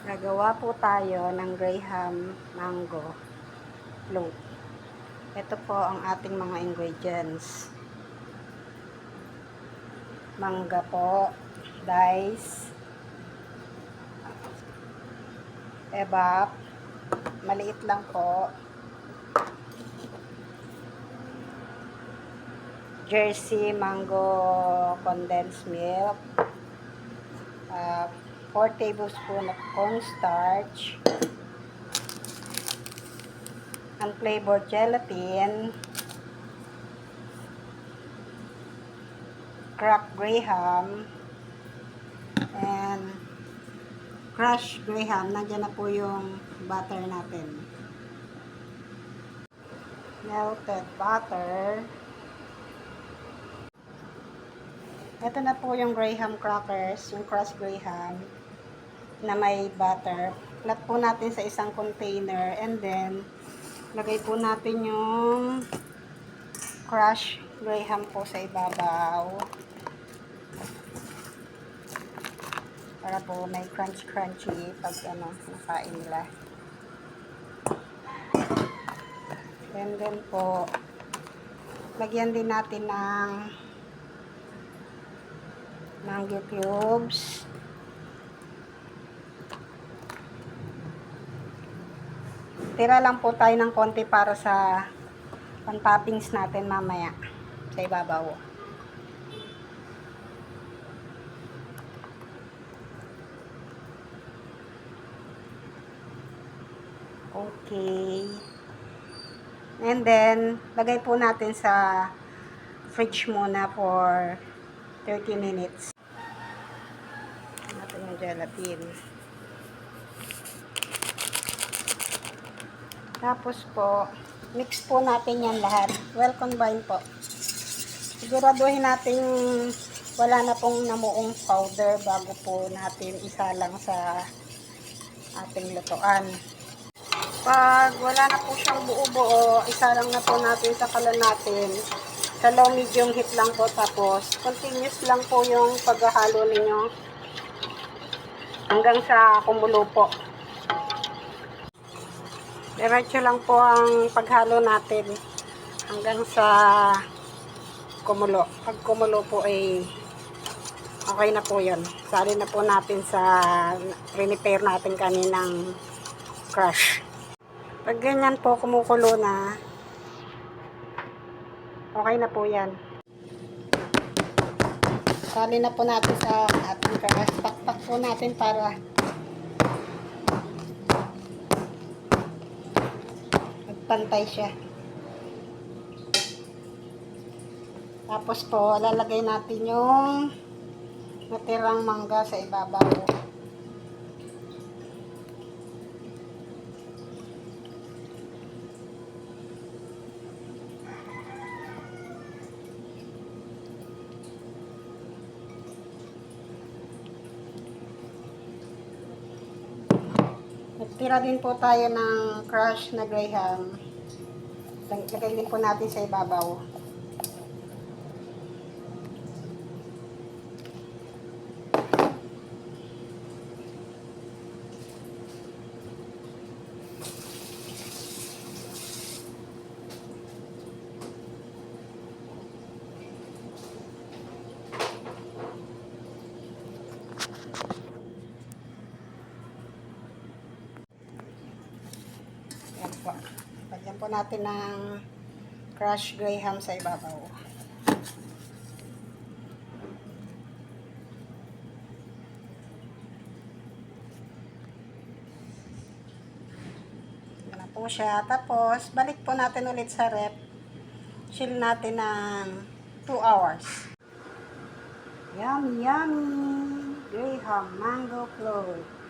Gagawa po tayo ng Graham mango float. Ito po ang ating mga ingredients. Mangga po, dice, evap, maliit lang po, Jersey mango condensed milk, 4 tablespoons of cornstarch, unflavored gelatin, cracked graham, and crushed graham. Nandiyan na po yung butter natin. Melted butter. Ito na po yung graham crackers, yung crushed graham na may butter. Plat po natin sa isang container and then lagay po natin yung crushed graham po sa ibabaw para po may crunchy pag nakain nila. And then po lagyan din natin ng mango cubes, tira lang po tayo ng konti para sa pan-toppings natin mamaya sa ibabaw. Okay. And then, lagay po natin sa fridge muna for 30 minutes. Natin yung gelatin. Tapos po, mix po natin yan lahat. Well combine po. Siguraduhin natin wala na pong namuong powder bago po natin isalang sa ating lutuan. Pag wala na po siyang buo-buo, isalang na po natin sa kalan natin. Sa low medium heat lang po, tapos continuous lang po yung paghahalo ninyo hanggang sa kumulo po. Diretso lang po ang paghalo natin hanggang sa kumulo. Pag kumulo po ay okay na po yun. Sali na po natin sa prepare natin kaninang crush. Pag ganyan po kumukulo na, okay na po yan. Sali na po natin sa ating crush. Pakpak po natin para magpantay siya. Tapos po, lalagay natin yung natirang mangga sa ibabaw. Nagtira din po tayo ng crushed na graham. Lagay din po natin sa ibabaw. Yan po. Lagyan po natin ng crushed graham sa ibabaw. Yan na po siya. Tapos, balik po natin ulit sa rep. Chill natin ng 2 hours. Yummy, yummy! Graham mango float.